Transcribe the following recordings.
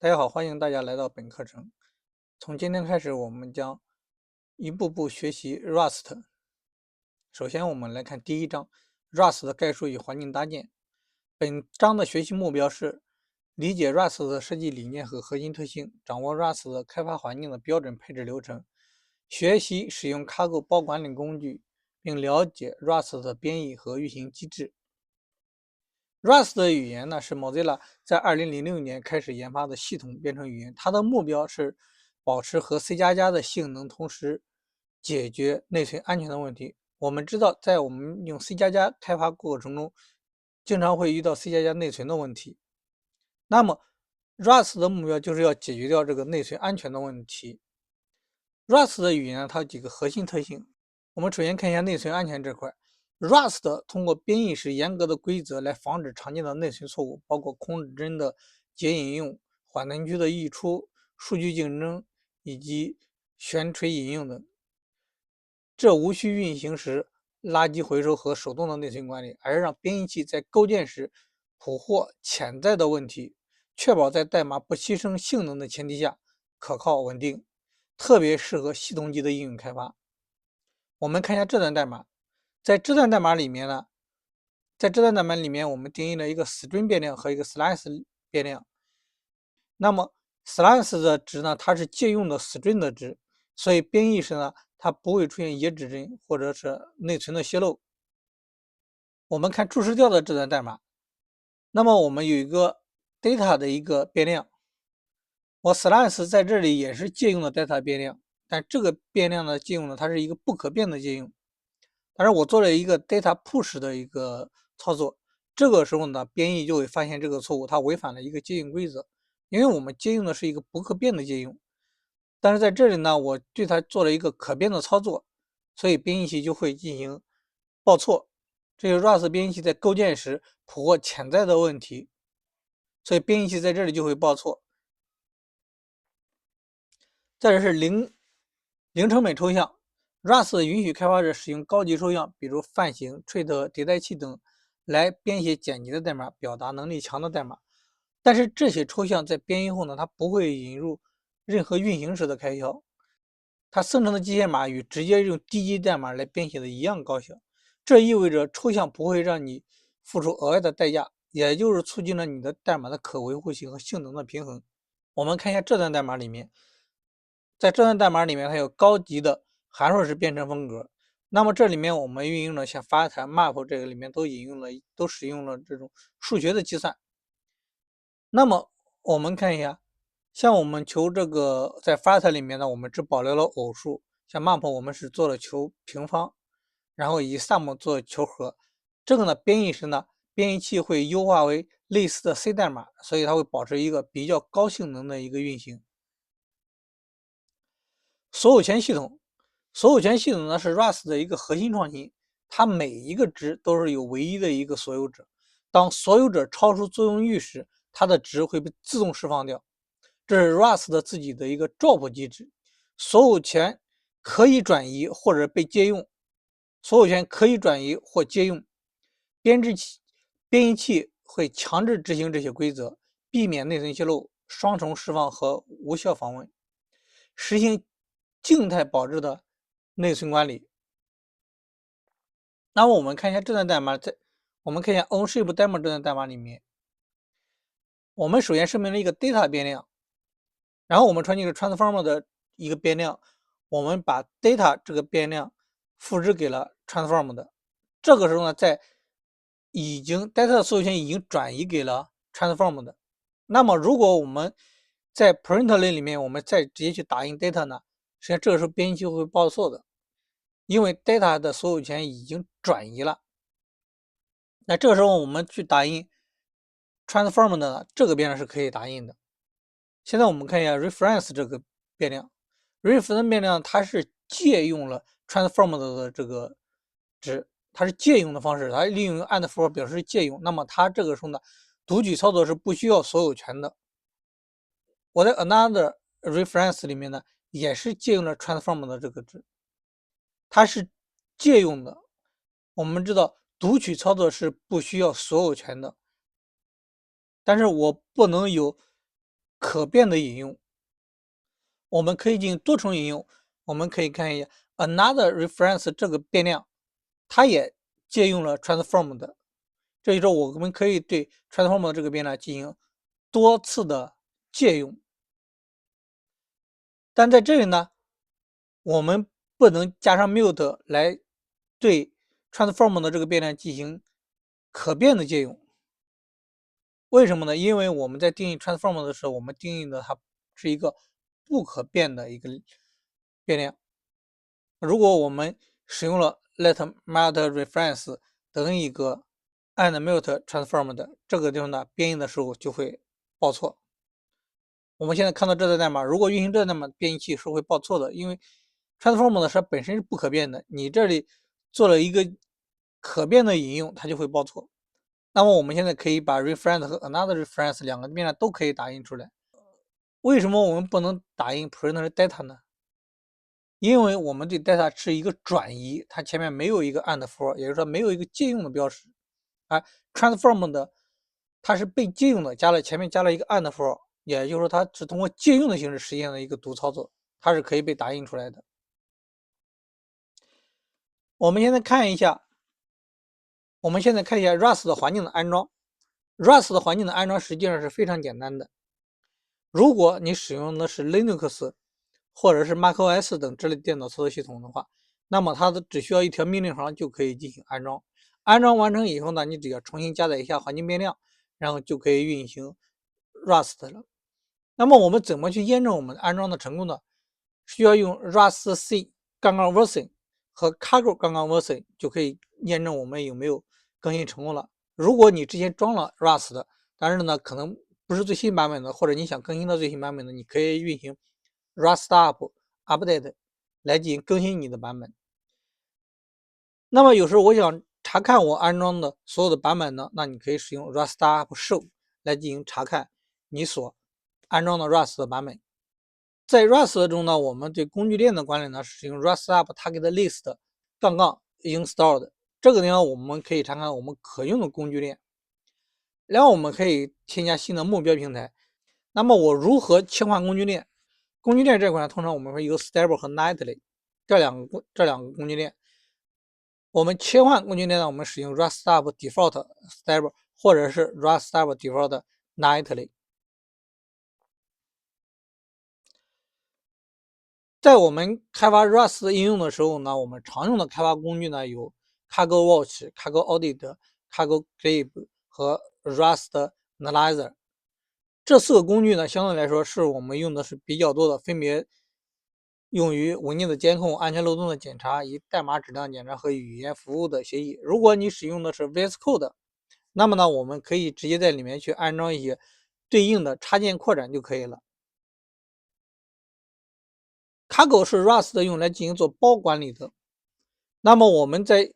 大家好，欢迎大家来到本课程。从今天开始，我们将一步步学习 Rust。首先，我们来看第一章 Rust 的概述与环境搭建。本章的学习目标是理解 Rust 的设计理念和核心特性，掌握 Rust 的开发环境的标准配置流程，学习使用 Cargo 包管理工具，并了解 Rust 的编译和运行机制。Rust 的语言呢是 Mozilla 在2006年开始研发的系统编程语言，它的目标是保持和 C++ 的性能，同时解决内存安全的问题。我们知道，在我们用 C++ 开发过程中，经常会遇到 C++ 内存的问题。那么 Rust 的目标就是要解决掉这个内存安全的问题。Rust 的语言呢，它有几个核心特性。我们首先看一下内存安全这块。Rust 通过编译时严格的规则来防止常见的内存错误，包括空指针的解引用、缓存区的溢出、数据竞争以及悬垂引用等。这无需运行时垃圾回收和手动的内存管理，而是让编译器在构建时捕获潜在的问题，确保在代码不牺牲性能的前提下可靠稳定，特别适合系统级的应用开发。我们看一下这段代码，在这段代码里面呢，我们定义了一个 string 变量和一个 slice 变量。那么 slice 的值呢，它是借用的 string 的值，所以编译时呢，它不会出现野指针或者是内存的泄露。我们看注释调的这段代码，那么我们有一个 data 的一个变量，我 slice 在这里也是借用的 data 变量，但这个变量的借用呢，它是一个不可变的借用。但是我做了一个 data push 的一个操作，这个时候呢，编译就会发现这个错误，它违反了一个借用规则，因为我们借用的是一个不可变的借用，但是在这里呢，我对它做了一个可变的操作，所以编译器就会进行报错。这个 Rust 编译器在构建时捕获潜在的问题，所以编译器在这里就会报错。再者是零成本抽象，Rust 允许开发者使用高级抽象，比如泛型、trait、迭代器等，来编写简洁的代码，表达能力强的代码。但是这些抽象在编译后呢，它不会引入任何运行时的开销。它生成的机械码与直接用低级代码来编写的一样高效。这意味着抽象不会让你付出额外的代价，也就是促进了你的代码的可维护性和性能的平衡。我们看一下这段代码里面，在这段代码里面，它有高级的函数式编程风格。那么这里面我们运用了像 fat、map 这个里面都使用了这种数学的计算。那么我们看一下，像我们求这个在 fat 里面呢，我们只保留了偶数，像 map 我们是做了求平方，然后以 sum 做求和。这个呢，编译时呢，编译器会优化为类似的 C 代码，所以它会保持一个比较高性能的一个运行。所有权系统，所有权系统呢是 Rust 的一个核心创新，它每一个值都是有唯一的一个所有者。当所有者超出作用域时，它的值会被自动释放掉。这是 Rust 的自己的一个 drop 机制。所有权可以转移或者被借用，所有权可以转移或借用。编译器会强制执行这些规则，避免内存泄露、双重释放和无效访问。实行静态保质的内存管理。那么我们看一下这段代码，我们看一下 OnShape Demo 这段代码里面，我们首先声明了一个 data 变量，然后我们传进了 transformer 的一个变量，我们把 data 这个变量复制给了 transform 的。这个时候呢，data 的所有权已经转移给了 transform 的。那么如果我们在 print 类里面，我们再直接去打印 data 呢，实际上这个时候编译器会报错的。因为 data 的所有权已经转移了。那这个时候我们去打印 transform 的呢，这个变量是可以打印的。现在我们看一下 reference 这个变量，reference 变量它是借用了 transform 的这个值，它是借用的方式，它利用 and for 表示借用。那么它这个时候呢，读取操作是不需要所有权的。我在 another reference 里面呢，也是借用了 transform 的这个值，它是借用的。我们知道读取操作是不需要所有权的，但是我不能有可变的引用，我们可以进行多重引用。我们可以看一下 another reference 这个变量，它也借用了 transform 的，这就是说我们可以对 transform 的这个变量进行多次的借用。但在这里呢，我们不能加上 mute 来对 transform 的这个变量进行可变的借用。为什么呢？因为我们在定义 transform 的时候，我们定义的它是一个不可变的一个变量。如果我们使用了 let mut reference 等于一个 and mute transform 的这个地方呢，编译的时候就会报错。我们现在看到这段代码，如果运行这段代码，编译器是会报错的，因为 transform 的它本身是不可变的，你这里做了一个可变的引用，它就会报错。那么我们现在可以把 reference 和 another reference 两个变量都可以打印出来。为什么我们不能打印 print data 呢？因为我们对 data 是一个转移，它前面没有一个 and for，也就是说没有一个借用的标识。而 transform 的它是被借用的，前面加了一个 and for，也就是说它是通过借用的形式实现了一个读操作，它是可以被打印出来的。我们现在看一下 Rust 的环境的安装。Rust 的环境的安装实际上是非常简单的。如果你使用的是 Linux 或者是 macOS 等这类电脑操作系统的话，那么它只需要一条命令行就可以进行安装。安装完成以后呢，你只要重新加载一下环境变量，然后就可以运行 Rust 了。那么我们怎么去验证我们安装的成功呢？需要用 Rust C 杠杠 version 和 Cargo 杠杠 version 就可以验证我们有没有更新成功了。如果你之前装了 Rust 的，但是呢可能不是最新版本的，或者你想更新到最新版本的，你可以运行 Rust Up Update 来进行更新你的版本。那么有时候我想查看我安装的所有的版本呢，那你可以使用 Rust Up Show 来进行查看你所安装的 Rust 的版本。在 Rust 中呢，我们对工具链的管理呢，使用 Rust Up Target List 杠杠 installed。这个地方我们可以查看我们可用的工具链，然后我们可以添加新的目标平台。那么我如何切换工具链？工具链这块呢，通常我们会有 Stable 和 Nightly 这两个工具链。我们切换工具链呢，我们使用 Rust Up Default Stable 或者是 Rust Up Default Nightly。在我们开发 Rust 应用的时候呢，我们常用的开发工具呢有 Cargo Watch、Cargo Audit、Cargo Glib 和 Rust Analyzer。这四个工具呢，相对来说是我们用的是比较多的，分别用于文件的监控、安全漏洞的检查、以代码质量检查和语言服务的协议。如果你使用的是 VS Code，那么呢，我们可以直接在里面去安装一些对应的插件扩展就可以了。Cargo 是 Rust 用来进行做包管理的。那么我们在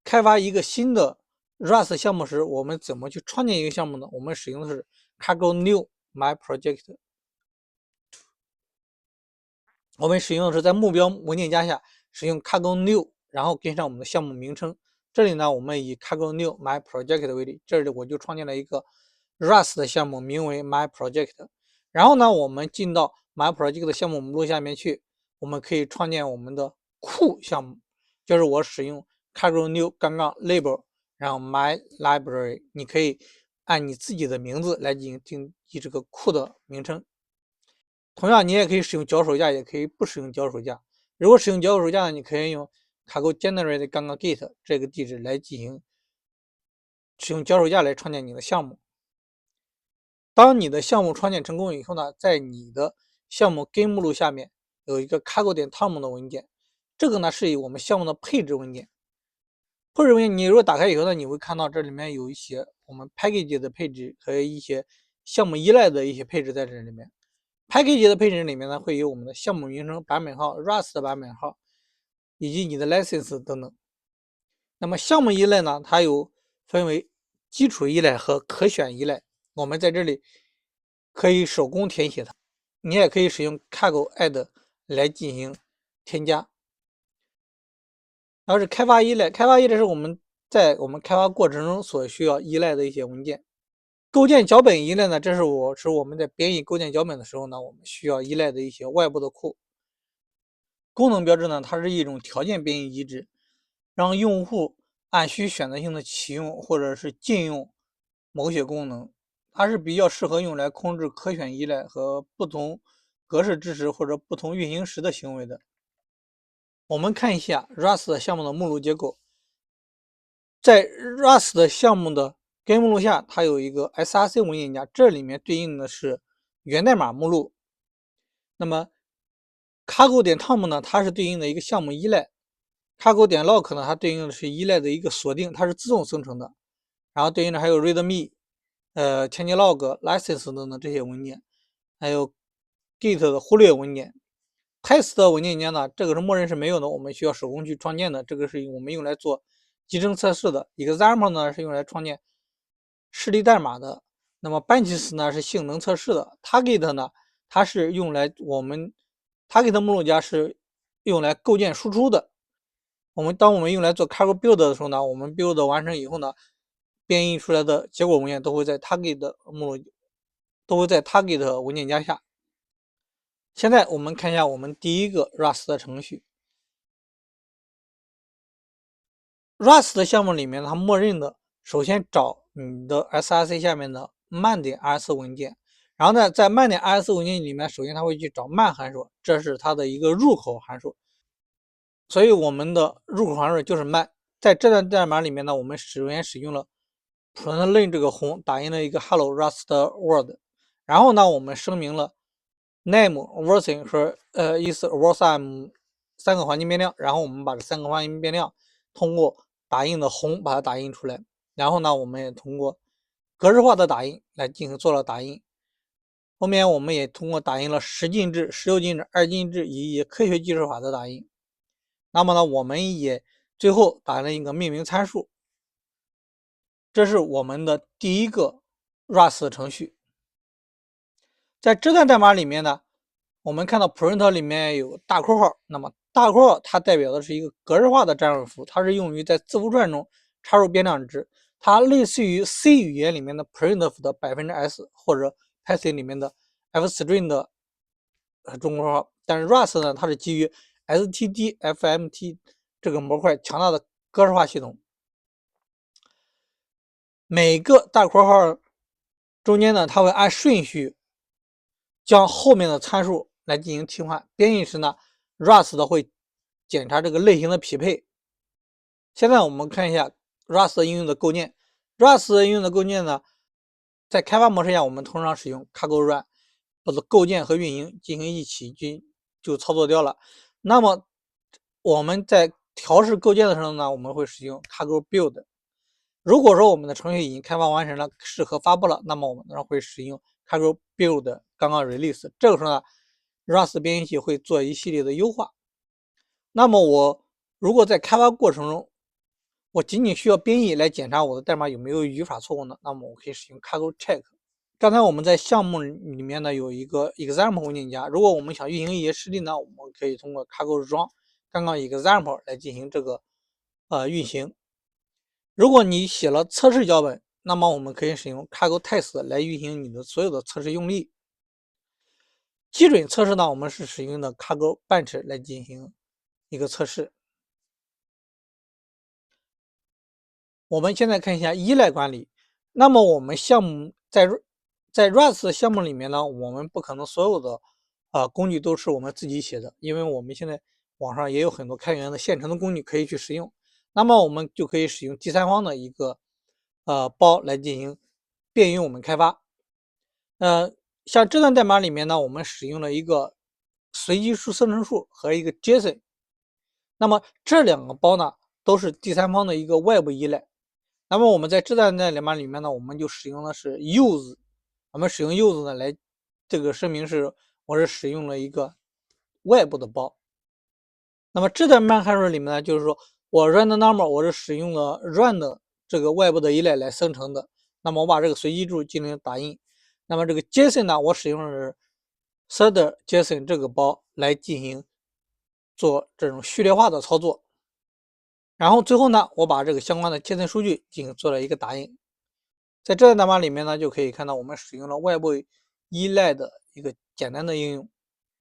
开发一个新的 Rust 项目时，我们怎么去创建一个项目呢？我们使用的是 Cargo New My Project。我们使用的是在目标文件夹下使用 Cargo New，然后跟上我们的项目名称。这里呢，我们以 Cargo New My Project 为例，这里我就创建了一个 Rust 的项目，名为 My Project。然后呢，我们进到 My Project 的项目目录下面去，我们可以创建我们的库项目，就是我使用 Cargo New 杠杠 Label，然后 My Library，你可以按你自己的名字来进行定义这个库的名称。同样，你也可以使用脚手架，也可以不使用脚手架。如果使用脚手架呢，你可以用 cargo generate 杠杠 git 这个地址来进行使用脚手架来创建你的项目。当你的项目创建成功以后呢，在你的项目根目录下面有一个 cargo 点 tom 的文件，这个呢是我们项目的配置文件。配置文件你如果打开以后呢，你会看到这里面有一些我们 package 的配置和一些项目依赖的一些配置在这里面。package 的配置里面呢，会有我们的项目名称、版本号、Rust 的版本号，以及你的 license 等等。那么项目依赖呢，它有分为基础依赖和可选依赖。我们在这里可以手工填写它，你也可以使用 cargo add 来进行添加。然后是开发依赖，开发依赖是我们在开发过程中所需要依赖的一些文件。构建脚本依赖呢，这是我们在编译构建脚本的时候呢，我们需要依赖的一些外部的库。功能标志呢，它是一种条件编译机制，让用户按需选择性的启用或者是禁用某些功能。它是比较适合用来控制可选依赖和不同格式支持或者不同运行时的行为的。我们看一下 Rust 项目的目录结构，在 Rust 项目的根目录下，它有一个 src 文件夹，这里面对应的是源代码目录。那么 cargo.tom 呢，它是对应的一个项目依赖。cargo.lock 呢，它对应的是依赖的一个锁定，它是自动生成的。然后对应的还有 readme、changelog、license 等等这些文件，还有 git 的忽略文件。test 文件夹呢，这个是默认是没有的，我们需要手工去创建的。这个是我们用来做集成测试的。example 呢是用来创建示例代码的。那么 benches 呢是性能测试的。target 呢，它是用来target 目录夹是用来构建输出的。当我们用来做 cargo build 的时候呢，我们 build 完成以后呢，编译出来的结果文件都会在 target 文件夹下。现在我们看一下我们第一个 Rust 的程序。Rust 的项目里面，它默认的首先找你的 src 下面的慢点 rs 文件，然后呢，在慢点 rs 文件里面，首先它会去找慢函数，这是它的一个入口函数。所以我们的入口函数就是慢。在这段代码里面呢，我们首先使用了 println 这个宏打印了一个 hello Rust world， 然后呢，我们声明了 name、version 和is、wasm 三个环境变量，然后我们把这三个环境变量通过打印的宏把它打印出来，然后呢，我们也通过格式化的打印来进行做了打印。后面我们也通过打印了10进制、16进制、2进制以及科学技术法的打印。那么呢，我们也最后打了一个命名参数，这是我们的第一个 Rust 程序。在这段代码里面呢，我们看到 print 里面有大括号，那么大括号它代表的是一个格式化的占位符，它是用于在字符串中插入变量值，它类似于 C 语言里面的 printf 的%s 或者 Python 里面的 fstring 的中括号，但是 Rust 呢，它是基于 stdfmt 这个模块强大的格式化系统。每个大括号中间呢，它会按顺序将后面的参数来进行替换。编译时呢 ，Rust 会检查这个类型的匹配。现在我们看一下 Rust 应用的构建。Rust 应用的构建呢，在开发模式下，我们通常使用 cargo run， 把构建和运营进行一起就操作掉了。那么我们在调试构建的时候呢，我们会使用 cargo build。如果说我们的程序已经开发完成了，适合发布了，那么我们会使用 cargo build 刚刚 release。这个时候呢 ，Rust 编译器会做一系列的优化。那么我如果在开发过程中，我仅仅需要编译来检查我的代码有没有语法错误呢？那么我可以使用 cargo check。刚才我们在项目里面呢有一个 example 文件夹，如果我们想运行一些实例呢，我们可以通过 cargo run 刚刚 example 来进行这个运行。如果你写了测试脚本，那么我们可以使用 cargo test 来运行你的所有的测试用例。基准测试呢，我们是使用的 cargo bench 来进行一个测试。我们现在看一下依赖管理。那么我们项目在 Rust 项目里面呢，我们不可能所有的工具都是我们自己写的，因为我们现在网上也有很多开源的现成的工具可以去使用。那么我们就可以使用第三方的一个包来进行便于我们开发。像这段代码里面呢，我们使用了一个随机数生成数和一个 JSON。那么这两个包呢，都是第三方的一个外部依赖。那么我们在这段代码里面呢，我们就使用的是 use。我们使用 use 呢来这个声明是我是使用了一个外部的包。那么这段慢函数里面呢，就是说我 random number 我是使用了 run 的这个外部的依赖来生成的。那么我把这个随机数进行打印。那么这个 JSON 呢，我使用的是 third JSON 这个包来进行做这种序列化的操作。然后最后呢，我把这个相关的 JSON 数据进行做了一个打印。在这个代码里面呢，就可以看到我们使用了外部依赖的一个简单的应用。